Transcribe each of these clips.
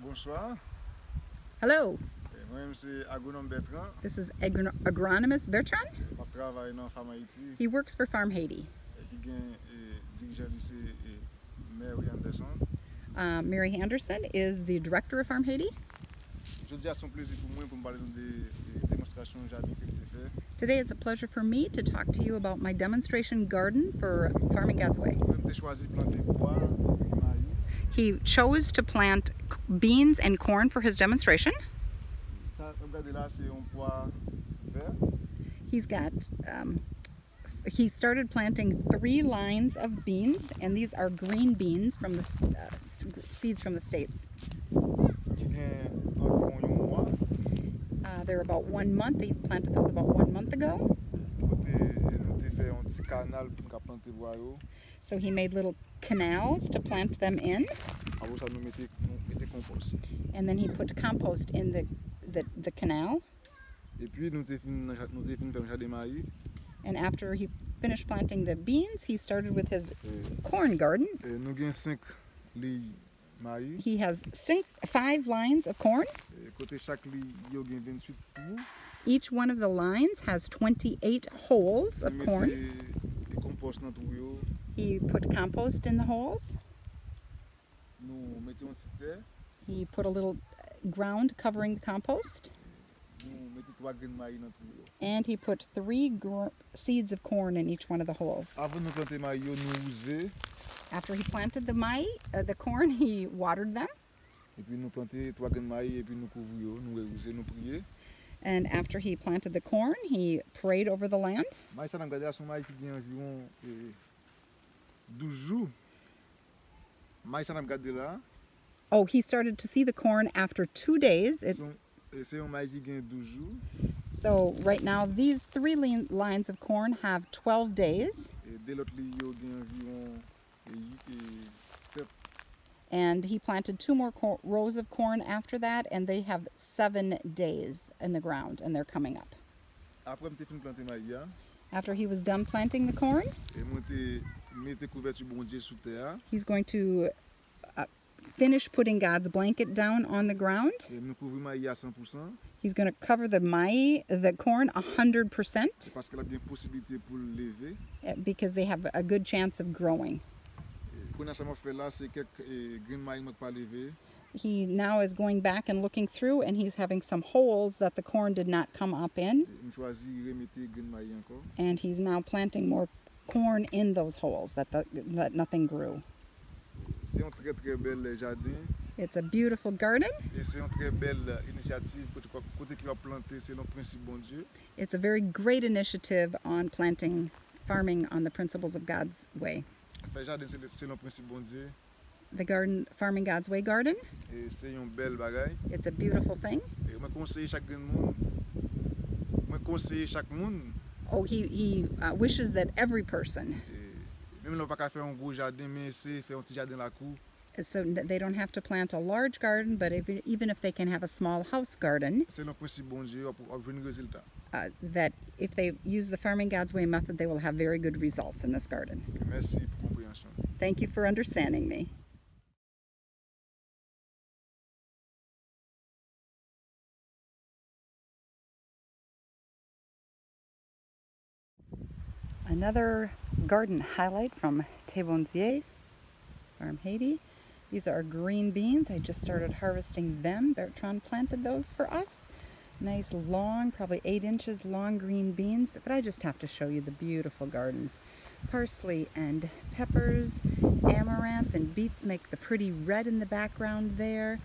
Bonsoir. Hello, Moi-même c'est agronome Bertrand. this is agronomist Bertrand. Je travaille dans Farm Haiti. He works for Farm Haiti. Il gagne dirigeant lycée Mary Anderson. Mary Henderson is the director of Farm Haiti. Je dis à son plaisir pour moi pour me parler des démonstrations jardin que j'ai fait. Today is a pleasure for me to talk to you about my demonstration garden for Farming God's Way. J'ai choisi de planter bois, maïs. He chose to plant beans and corn for his demonstration. Ça, regardez là, c'est un pois vert. He started planting 3 lines of beans, and these are green beans from the seeds from the States. Qui gagne environ un mois. They're about 1 month. He planted those about 1 month ago. Nous avons fait un petit canal pour planter bois. So he made little canals to plant them in, Après ça, nous mettons compost. and then he put compost in the canal. Et puis nous avons fait un jardin maïs. And after he finished planting the beans, he started with his corn garden. Nous avons 5 lits maïs. He has 5 lines of corn. Côté chaque lit, il y a 28 trous. Each one of the lines has 28 holes of corn. Nous compost dans trou yo. He put compost in the holes. Nous mettons un petit terre. He put a little ground covering the compost. Nous mettons 3 graines de maïs dans trou yo. And he put 3 seeds of corn in each one of the holes. Avant de planter maïs yo, nous usé. After he planted the corn, he watered them. Et puis nous planter 3 graines de maïs et puis nous couvrir yo, nous usé, nous prier. And after he planted the corn, he prayed over the land. Maïs ça n'a gardé son maïs qui gagne environ 12 jours. Maïs ça n'a gardé là. Oh, he started to see the corn after 2 days. C'est un maïs qui gagne 12 jours. So right now, these 3 lines of corn have 12 days. Et dès l'autre lit yo gagne environ 7. And he planted 2 more rows of corn after that, and they have 7 days in the ground, and they're coming up. Après m'te fin planter maïs ya. After he was done planting the corn, Et moi te mette couverture bon Dieu sous terre. he's going to finish putting God's blanket down on the ground. Et nous couvrir maïs à 100%. He's going to cover the corn 100% Parce qu'elle a bien possibilité pour le lever. because they have a good chance of growing. Qu'on a seulement fait là, c'est quelques graines maïs qui pas levé. He now is going back and looking through, and he's having some holes that the corn did not come up in, Nous choisi remettre graines maïs encore. and he's now planting more corn in those holes that nothing grew. C'est un très bel jardin It's a beautiful garden. et c'est une très belle initiative côté qui va planter selon le principe bon Dieu. It's a very great initiative on farming on the principles of God's way. Faire jardin selon le principe bon Dieu The garden, Farming God's Way garden, et c'est une belle bagaille. it's a beautiful thing. Et moi conseille chaque monde. Moi conseille chaque monde. Oh, he wishes that every person, Même là pas faire un gros jardin mais c'est faire un petit jardin la cour. so they don't have to plant a large garden, but even if they can have a small house garden, Selon le principe bon Dieu, on va obtenir résultat. that if they use the Farming God's Way method, they will have very good results in this garden. Merci pour compréhension. Thank you for understanding me. Another garden highlight from Tebonzier, Farm Haiti. These are green beans. I just started harvesting them. Bertrand planted those for us. Nice long, probably 8 inches long green beans. But I just have to show you the beautiful gardens. Parsley and peppers, amaranth and beets make the pretty red in the background there.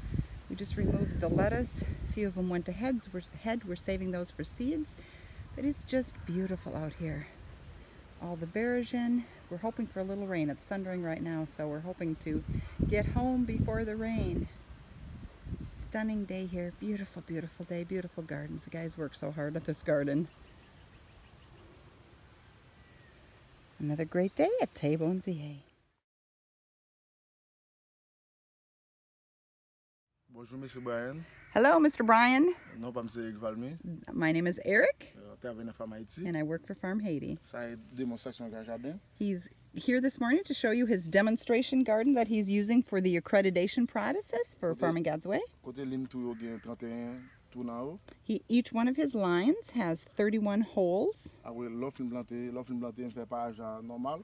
We just removed the lettuce. A few of them went ahead. We're saving those for seeds. But it's just beautiful out here. All the berries. We're hoping for a little rain. It's thundering right now, so we're hoping to get home before the rain. Stunning day here. Beautiful, beautiful day. Beautiful gardens. The guys work so hard at this garden. Another great day at Tebonzier. Bonjour, Monsieur Brian. Hello, Mr. Brian. Non, pas Monsieur Eric Valmy. My name is Eric, Intervenant Farm Haiti. and I work for Farm Haiti. Ça est démonstration de jardin. He's here this morning to show you his demonstration garden that he's using for the accreditation process for Farming God's Way. Côté ligne tout yo gen 31 tout en haut. Each one of his lines has 31 holes. Après l'offre planté fait page normal.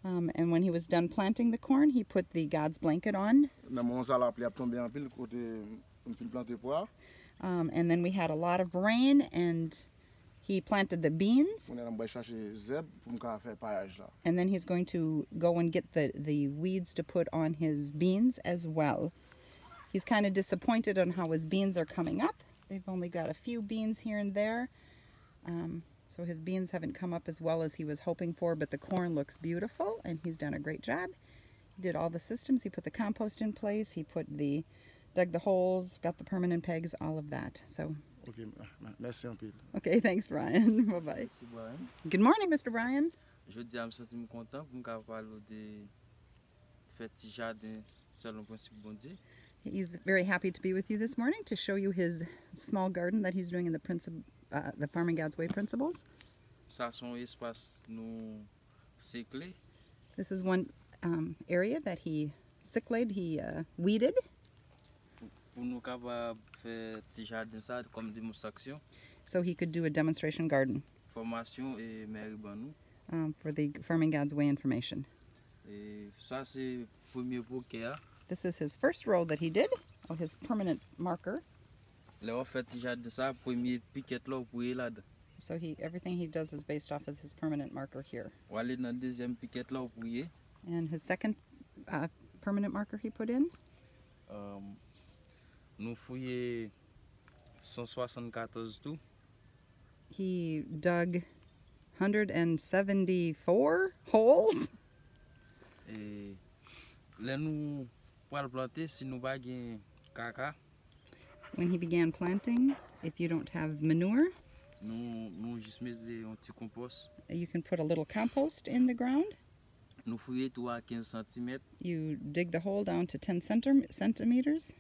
And when he was done planting the corn, he put the God's blanket on. Dans moment ça la pluie a tombé en pile côté on fait planter poire. And then we had a lot of rain, and he planted the beans. On est en chercher zeb pour me faire paillage là. And then he's going to go and get the weeds to put on his beans as well. He's kind of disappointed on how his beans are coming up. They've only got a few beans here and there. So his beans haven't come up as well as he was hoping for, but the corn looks beautiful, and he's done a great job. He did all the systems. He put the compost in place. He dug the holes, got the permanent pegs, all of that. So. OK, merci un peu. Okay, thanks, Brian. Bye-bye. Merci, Brian. Good morning, Mr. Brian. Je dis à me sentir content pour me parler de faire petit jardin selon le principe bon Dieu. He's very happy to be with you this morning to show you his small garden that he's doing in the Farming God's Way principles. Ça son espace nous cyclé. This is one area that he cycled, he weeded. Pour nous capable faire petit jardin ça comme démonstration. So he could do a demonstration garden Formation et mairie ban nous. for the Farming God's Way information. Et ça c'est premier bouquet. This is his first row that he did, his permanent marker. Là on fait petit jardin ça premier piquet là pour là. So everything he does is based off of his permanent marker here. On aller dans deuxième piquet là pour And his second permanent marker he put in. Nous fouiller 174 tout. He dug 174 holes. Et là nous pour planter si nous pas gain caca. When he began planting, if you don't have manure, Nous juste mettre un petit compost. you can put a little compost in the ground. Nous fouiller tout à 15 cm. You dig the hole down to 10 centimeters.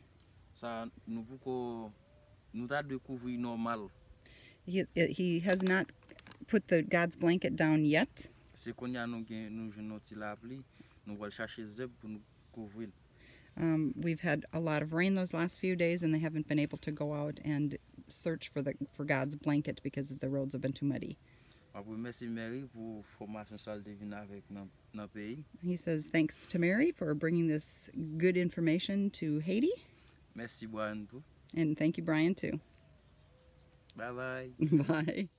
Ça nous pour nous t'a découvrir normal. He has not put the God's blanket down yet. C'est qu'on y a nous journaux la pluie, nous allons chercher zeb pour nous couvrir. We've had a lot of rain those last few days, and they haven't been able to go out and search for God's blanket because the roads have been too muddy. Après merci Mary pour formation ça devine avec dans pays. He says thanks to Mary for bringing this good information to Haiti, Merci Brian tout. and thank you, Brian, too. Bye bye. Bye.